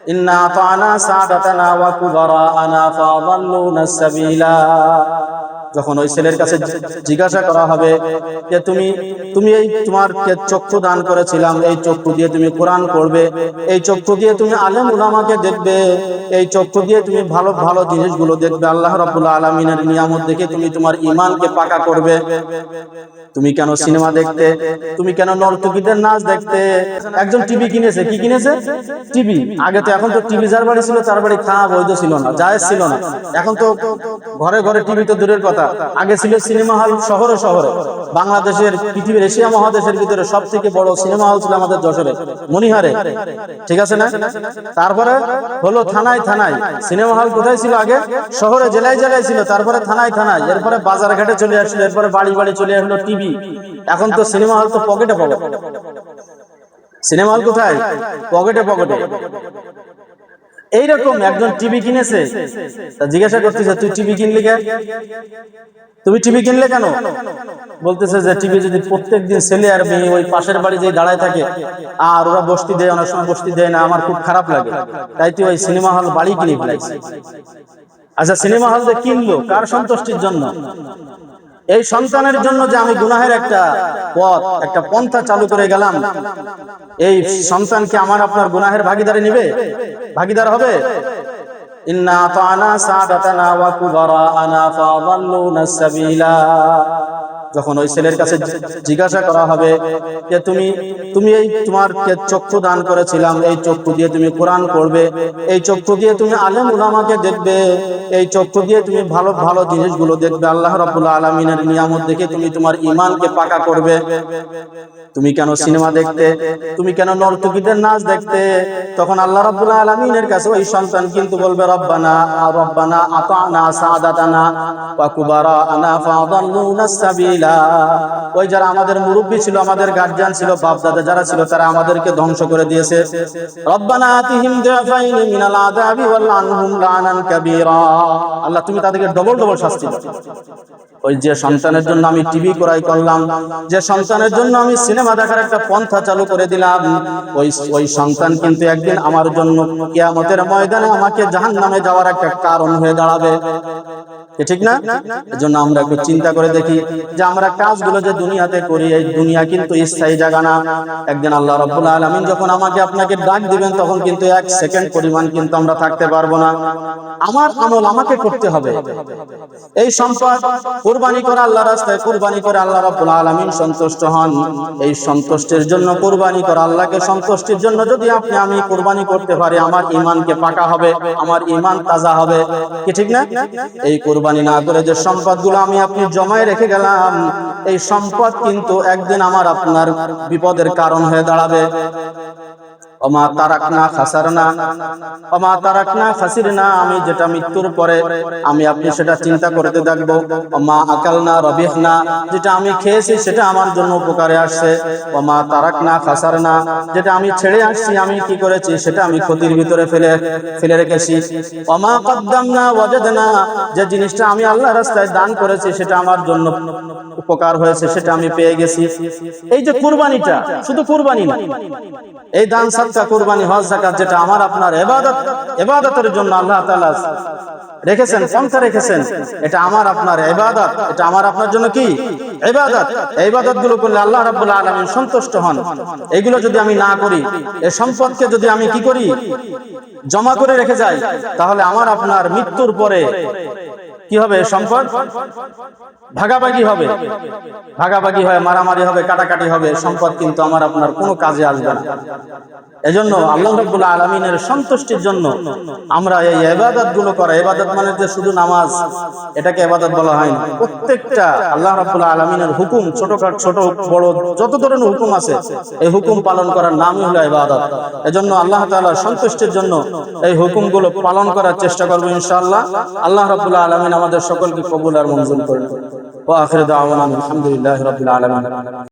ইন্না আতানা সাদাতানা ওয়া কুবারাআনা ফাআদাল্লুনা সাবিলা। যখন ওই ছেলের কাছে জিজ্ঞাসা করা হবে যে তুমি এই তোমার চক্ষু দান করেছিলাম, এই চক্ষু দিয়ে তুমি কোরআন পড়বে, এই চক্ষু দিয়ে তুমি আলেম উলামাকে দেখবে, এই চক্ষু দিয়ে তুমি ভালো ভালো জিনিসগুলো দেখবে, আল্লাহ রাব্বুল আলামিনের নিয়ামত দেখে তুমি তোমার ঈমানকে পাকা করবে। তুমি কেন সিনেমা দেখতে, তুমি কেন নর্তকীদের নাচ দেখতে? একজন টিভি কিনেছে, কি কিনেছে? টিভি। আগে তো, এখন তো টিভি যার বাড়ি ছিল তার বাড়ি খাওয়া বৈধ ছিল না, জায়েজ ছিল না। এখন তো ঘরে ঘরে টিভি তো দূরের কথা। আগে ছিল সিনেমা হল শহরে শহরে। বাংলাদেশের, পৃথিবীর, এশিয়া মহাদেশের ভিতরে সব থেকে বড় সিনেমা হল ছিল আমাদের যশোরে, মনিহারে, ঠিক আছে না? তারপরে হলো থানায় থানায়। সিনেমা হল কোথায় ছিল আগে? শহরে, জেলায় জেলায় ছিল, তারপরে থানায় থানায়, এরপরে বাজার ঘাটে চলে আসলো, এরপরে বাড়ি বাড়ি চলে আসলো টিভি। এখন তো সিনেমা হল তো পকেটে পকেটে। সিনেমা হল কোথায়? পকেটে পকেটে। এইরকম একজন টিভি কিনেছে, তা জিজ্ঞাসা করতেছে তুই টিভি কিনলি কেন? তুমি টিভি কিনলে কেন? বলতেছে যে টিভি যদি প্রত্যেকদিন ছেলে আর মেয়ে ওই পাশের বাড়ি যে দাঁড়ায় থাকে আর ওরা বসতি দেয়, অনেক সময় বসতি দেয় না, আমার খুব খারাপ লাগে, তাই তুই ওই সিনেমা হল বাড়ি কিনে ফেলাইছিস। আচ্ছা, সিনেমা হল যে কিনলো কার সন্তুষ্টির জন্য? এই সন্তানের জন্য যে আমি গুনাহের একটা পথ, একটা পন্থা চালু করে গেলাম, এই সন্তানকে আমার আপনার গুনাহের ভাগীদারি নিবে, ভাগীদার হবে? ইন্না আতানা সাদাতানা ওয়া কুবারাআনা ফাআদাল্লুনা সাবিলা। যখন ওই ছেলের কাছে জিজ্ঞাসা করা হবে যে তুমি এই তোমার চক্ষু দান করেছিলাম, এই চক্ষু দিয়ে তুমি কোরআন পড়বে, এই চক্ষু দিয়ে তুমি আলেম উলামাকে দেখবে, এই চক্ষু দিয়ে তুমি ভালো ভালো জিনিসগুলো দেখবে, আল্লাহ রাব্বুল আলামিনের নিয়ামত দেখে তুমি তোমার ঈমানকে পাকা করবে। তুমি কেন সিনেমা দেখতে, তুমি কেন নর্তকীদের নাচ দেখতে? তখন আল্লাহ রাব্বুল আলামিনের কাছে ওই সন্তান কিন্তু বলবে রব্বানা রব্বানা আতানা সাদাতানা ওয়া কুবারাআনা ফাআদাল্লুনা সাবিলা। ওই যারা আমাদের মুরব্বি ছিল, আমাদের গার্জিয়ান ছিল, বাপ দাদা যারা ছিল, তারা আমাদেরকে ধ্বংস করে দিয়েছে। রব্বানা আতিহিম দিফাইনি মিনাল আযাবি ওয়াল আনহুম লানান কাবীরা। আল্লাহ তুমি তাদেরকে ডবল ডবল শাস্তি দাও। ওই যে সন্তানের জন্য আমি টিভি ক্রয় করলাম, যে সন্তানের জন্য আমি সিনেমা দেখার একটা পন্থা চালু করে দিলাম, ওই সন্তান কিন্তু একদিন আমার জন্য কিয়ামতের ময়দানে আমাকে জাহান্নামে যাওয়ার একটা কারণ হয়ে দাঁড়াবে, ঠিক না? এজন্য আমরা একটু চিন্তা করে দেখি যে আমরা কাজগুলো যে দুনিয়াতে করি, এই দুনিয়া কিন্তু স্থায়ী জায়গা না। একদিন আল্লাহ রাব্বুল আলামিন যখন আমাকে আপনাকে ডাক দিবেন, তখন কিন্তু এক সেকেন্ড পরিমাণ কিন্তু আমরা থাকতে পারবো না। আমার আমল আমাকে করতে হবে। এই সম্পদ কুরবানি করে আল্লাহর রাস্তায় কুরবানি করে আল্লাহ রাব্বুল আলামিন সন্তুষ্ট হন। এই সন্তুষ্টির জন্য কুরবানি করা, আল্লাহকে সন্তুষ্টির জন্য যদি আমি কুরবানি করতে পারি, আমার ঈমানকে পাকা হবে, আমার ঈমান তাজা হবে, কি ঠিক না? এই কুরবানি না করে যে সম্পদগুলো আমি আপনি জমায় রেখে গেলাম, এই সম্পদ কিন্তু একদিন আমার আপনার বিপদের কারণ হয়ে দাঁড়াবে। ওমা তারাকনা খাসারনা ওমা তারাকনা খাসিরনা। আমি যেটা মৃত্যুর পরে আমি আপনি সেটা চিন্তা করতে থাকবো। ওমা আকালনা রবিহনা, যেটা আমি খেয়েছি সেটা আমার জন্য উপকারে আসছে। ওমা তারাকনা খাসারনা, যেটা আমি ছেড়ে আসছি, আমি কি করেছি সেটা আমি ক্ষতির ভিতরে ফেলে রেখেছি। ওমা কদ্দামনা ওয়াজাদনা, যে জিনিসটা আমি আল্লাহর রাস্তায় দান করেছি সেটা আমার জন্য উপকার হয়েছে, সেটা আমি পেয়ে গেছি। এই যে কুরবানিটা, শুধু কুরবানি না, এই দান সাদকা কুরবানি হজ যাকাত যেটা আমার আপনার ইবাদতের জন্য আল্লাহ তাআলা রেখেছেন, পন্থা রেখেছেন, এটা আমার আপনার ইবাদত, এটা আমার আপনার জন্য কি ইবাদত। এই ইবাদতগুলো করলে আল্লাহ রাব্বুল আলামিন সন্তুষ্ট হন। এগুলো যদি আমি না করি, এই সম্পদকে যদি আমি কি করি, জমা করে রেখে যাই, তাহলে আমার আপনার মৃত্যুর পরে কি হবে? সম্পদ ভাগাভাগি হবে, ভাগাভাগি হয়, মারামারি হবে, কাটাকাটি হবে, সম্পদ কিন্তু আমার আপনার কোনো কাজে আসবে না। এজন্য আল্লাহ রাব্বুল আলামিনের সন্তুষ্টির জন্য আমরা এই ইবাদতগুলো করা। ইবাদত মানে যে শুধু নামাজ, এটাকে ইবাদত বলা হয় না। প্রত্যেকটা আল্লাহ রাব্বুল আলামিনের হুকুম, ছোট বড় যত ধরনের হুকুম আছে, এই হুকুম পালন করার নামই হলো ইবাদত। এজন্য আল্লাহ তাআলার সন্তুষ্টির জন্য এই হুকুমগুলো পালন করার চেষ্টা করব ইনশাআল্লাহ। আল্লাহ রাব্বুল আলামিন আমাদের সকলকে কবুল আর মঞ্জুর করেন। ওয়া আখিরু দাওয়ানা আলহামদুলিল্লাহি রাব্বিল আলামিন।